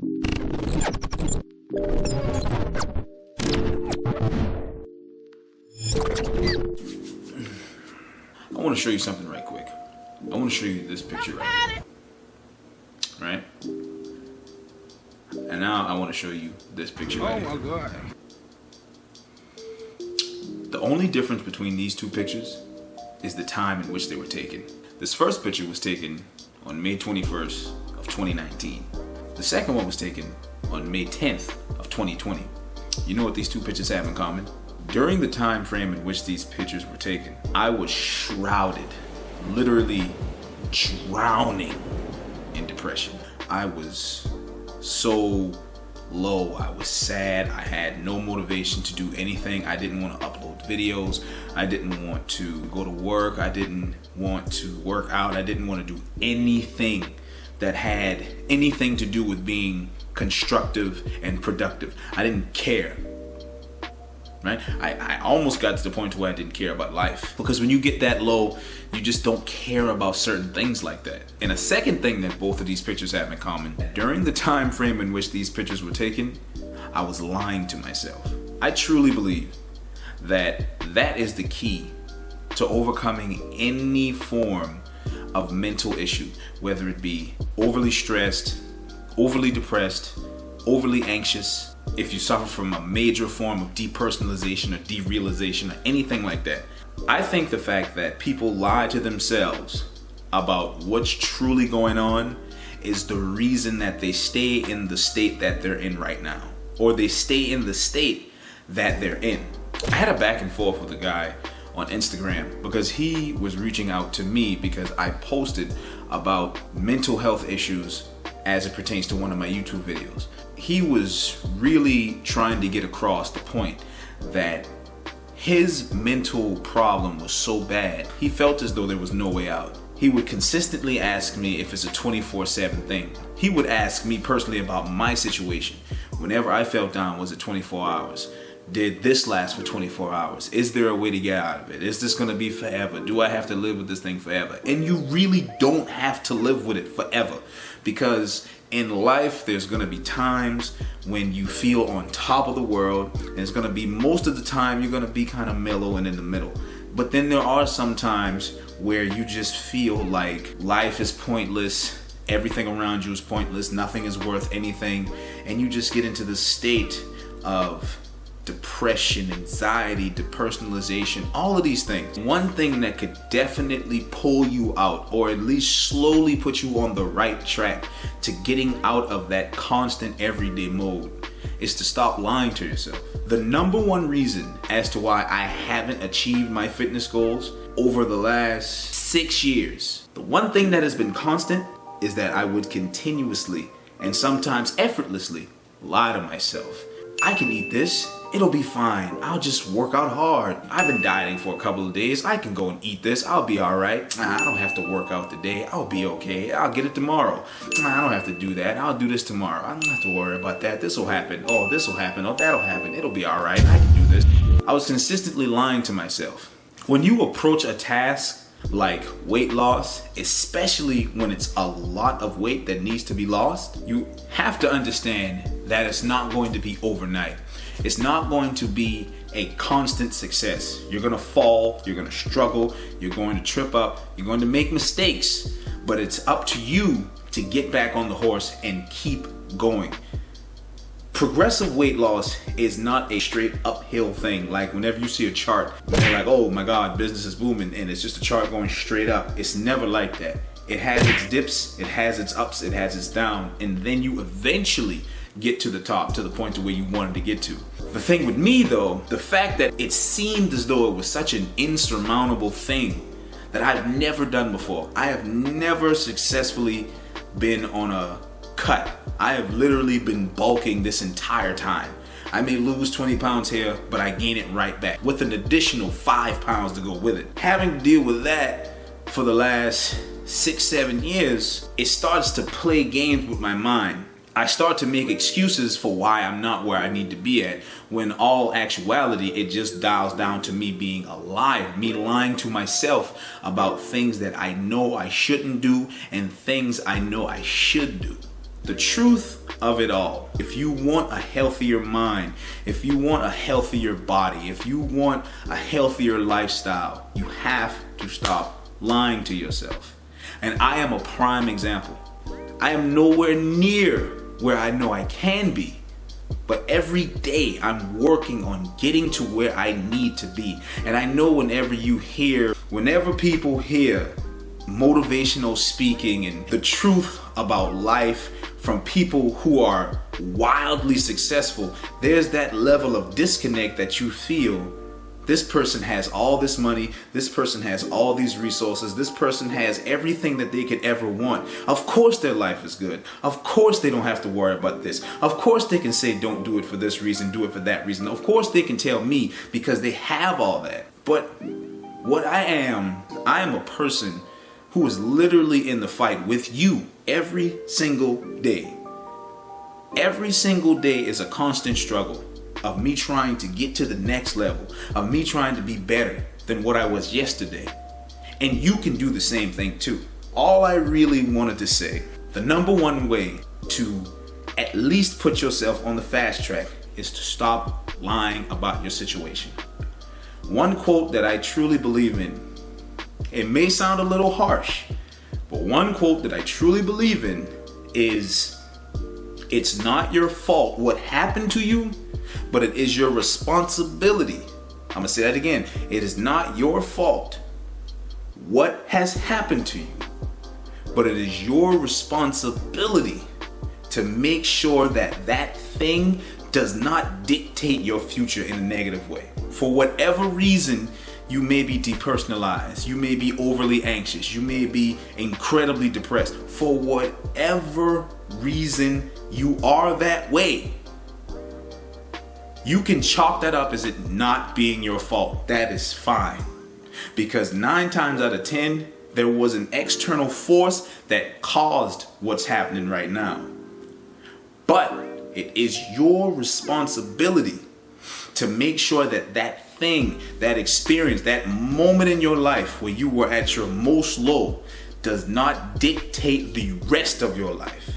I want to show you something right quick. I want to show you this picture right here. Right? And now I want to show you this picture right here. Oh my God. The only difference between these two pictures is the time in which they were taken. This first picture was taken on May 21st of 2019. The second one was taken on May 10th of 2020. You know what these two pictures have in common? During the time frame in which these pictures were taken, I was shrouded, literally drowning in depression. I was so low, I was sad, I had no motivation to do anything. I didn't want to upload videos, I didn't want to go to work, I didn't want to work out, I didn't want to do anything that had anything to do with being constructive and productive. I didn't care. Right? I almost got to the point where I didn't care about life, because when you get that low, you just don't care about certain things like that. And a second thing that both of these pictures have in common, during the time frame in which these pictures were taken, I was lying to myself. I truly believe that that is the key to overcoming any form of mental issue, whether it be overly stressed, overly depressed, overly anxious. If you suffer from a major form of depersonalization or derealization or anything like that. I think the fact that people lie to themselves about what's truly going on is the reason that they stay in the state that they're in right now, or they stay in the state that they're in. I had a back and forth with a guy on Instagram because he was reaching out to me because I posted about mental health issues as it pertains to one of my YouTube videos. He was really trying to get across the point that his mental problem was so bad, he felt as though there was no way out. He would consistently ask me if it's a 24/7 thing. He would ask me personally about my situation. Whenever I felt down, was it 24 hours? Did this last for 24 hours? Is there a way to get out of it? Is this gonna be forever? Do I have to live with this thing forever? And you really don't have to live with it forever, because in life, there's gonna be times when you feel on top of the world, and it's gonna be most of the time you're gonna be kind of mellow and in the middle. But then there are some times where you just feel like life is pointless, everything around you is pointless, nothing is worth anything, and you just get into this state of depression, anxiety, depersonalization, all of these things. One thing that could definitely pull you out, or at least slowly put you on the right track to getting out of that constant everyday mode, is to stop lying to yourself. The number one reason as to why I haven't achieved my fitness goals over the last 6 years, the one thing that has been constant is that I would continuously and sometimes effortlessly lie to myself. I can eat this, it'll be fine, I'll just work out hard. I've been dieting for a couple of days, I can go and eat this, I'll be alright. I don't have to work out today, I'll be okay, I'll get it tomorrow. I don't have to do that, I'll do this tomorrow. I don't have to worry about that, this'll happen, oh that'll happen, it'll be alright, I can do this. I was consistently lying to myself. When you approach a task like weight loss, especially when it's a lot of weight that needs to be lost, you have to understand that it's not going to be overnight. It's not going to be a constant success. You're gonna fall, you're gonna struggle, you're going to trip up, you're going to make mistakes, but it's up to you to get back on the horse and keep going. Progressive weight loss is not a straight uphill thing. Like whenever you see a chart, you're like, oh my God, business is booming, and it's just a chart going straight up. It's never like that. It has its dips, it has its ups, it has its down, and then you eventually get to the top, to the point to where you wanted to get to. The thing with me though, the fact that it seemed as though it was such an insurmountable thing that I've never done before. I have never successfully been on a cut. I have literally been bulking this entire time. I may lose 20 pounds here, but I gain it right back with an additional 5 pounds to go with it. Having to deal with that for the last 6-7 years, it starts to play games with my mind. I start to make excuses for why I'm not where I need to be at, when all actuality, it just dials down to me being a liar, me lying to myself about things that I know I shouldn't do and things I know I should do. The truth of it all, if you want a healthier mind, if you want a healthier body, if you want a healthier lifestyle, you have to stop lying to yourself. And I am a prime example. I am nowhere near where I know I can be, but every day I'm working on getting to where I need to be. And I know whenever people hear motivational speaking and the truth about life from people who are wildly successful, there's that level of disconnect that you feel. This person has all this money, this person has all these resources, this person has everything that they could ever want. Of course their life is good. Of course they don't have to worry about this. Of course they can say don't do it for this reason, do it for that reason. Of course they can tell me because they have all that. But what I am a person who is literally in the fight with you every single day. Every single day is a constant struggle of me trying to get to the next level, of me trying to be better than what I was yesterday. And you can do the same thing too. All I really wanted to say, the number one way to at least put yourself on the fast track is to stop lying about your situation. One quote that I truly believe in, it may sound a little harsh, but one quote that I truly believe in is, it's not your fault what happened to you, but it is your responsibility. I'm gonna say that again. It is not your fault what has happened to you, but it is your responsibility to make sure that that thing does not dictate your future in a negative way. For whatever reason, you may be depersonalized, you may be overly anxious, you may be incredibly depressed. For whatever reason you are that way, you can chalk that up as it not being your fault. That is fine. Because 9 times out of 10, there was an external force that caused what's happening right now. But it is your responsibility to make sure that that thing, that experience, that moment in your life where you were at your most low does not dictate the rest of your life.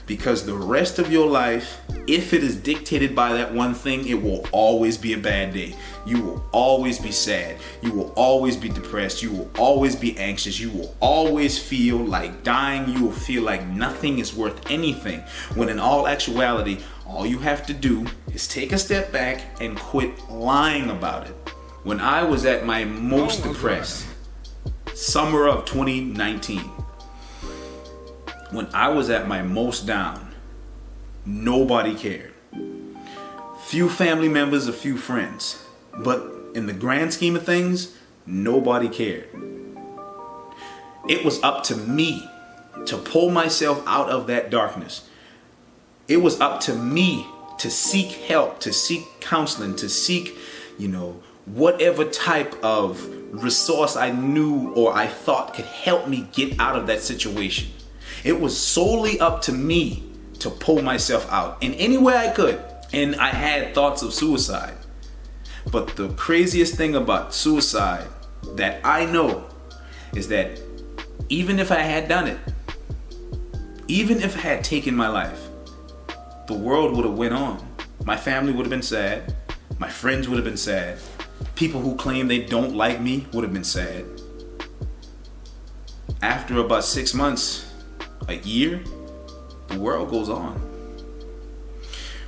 Because the rest of your life, if it is dictated by that one thing, it will always be a bad day. You will always be sad. You will always be depressed. You will always be anxious. You will always feel like dying. You will feel like nothing is worth anything. When in all actuality, all you have to do is take a step back and quit lying about it. When I was at my most depressed, summer of 2019, when I was at my most down, nobody cared. Few family members, a few friends. But in the grand scheme of things, nobody cared. It was up to me to pull myself out of that darkness. It was up to me to seek help, to seek counseling, to seek, whatever type of resource I knew or I thought could help me get out of that situation. It was solely up to me to pull myself out in any way I could. And I had thoughts of suicide. But the craziest thing about suicide that I know is that even if I had done it, even if I had taken my life, the world would have went on. My family would have been sad. My friends would have been sad. People who claim they don't like me would have been sad. After about 6 months, a year, the world goes on.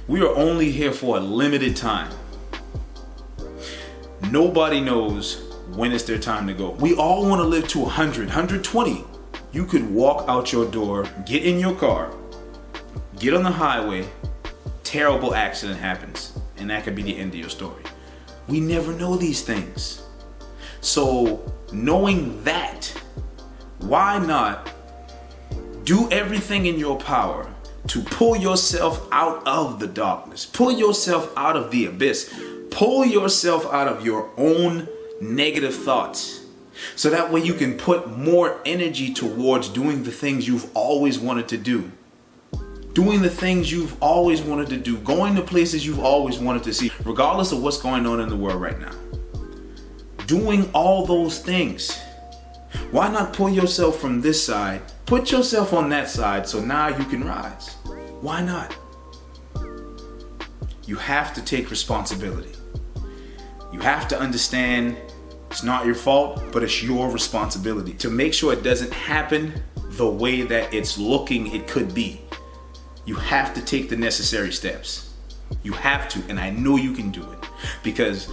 We are only here for a limited time. Nobody knows when it's their time to go. We all want to live to 100, 120. You could walk out your door, get in your car, get on the highway, terrible accident happens, and that could be the end of your story. We never know these things. So knowing that, why not do everything in your power to pull yourself out of the darkness, pull yourself out of the abyss, pull yourself out of your own negative thoughts, so that way you can put more energy towards doing the things you've always wanted to do. Doing the things you've always wanted to do, going to places you've always wanted to see, regardless of what's going on in the world right now. Doing all those things. Why not pull yourself from this side, put yourself on that side, so now you can rise? Why not? You have to take responsibility. You have to understand it's not your fault, but it's your responsibility to make sure it doesn't happen the way that it's looking it could be. You have to take the necessary steps. You have to, and I know you can do it, because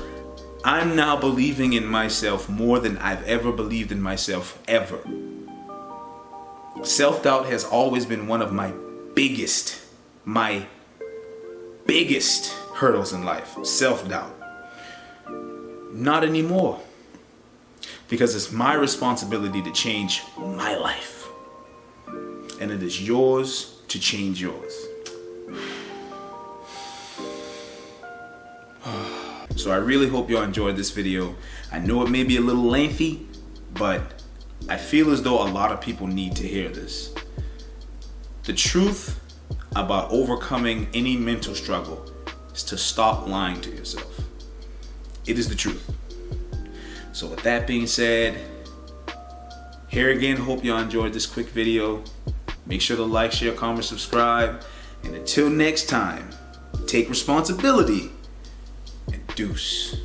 I'm now believing in myself more than I've ever believed in myself ever. Self-doubt has always been one of my biggest hurdles in life. Self-doubt. Not anymore. Because it's my responsibility to change my life. And it is yours to change yours. So I really hope y'all enjoyed this video. I know it may be a little lengthy, but I feel as though a lot of people need to hear this. The truth about overcoming any mental struggle is to stop lying to yourself. It is the truth. So with that being said, here again, hope y'all enjoyed this quick video. Make sure to like, share, comment, subscribe. And until next time, take responsibility and deuce.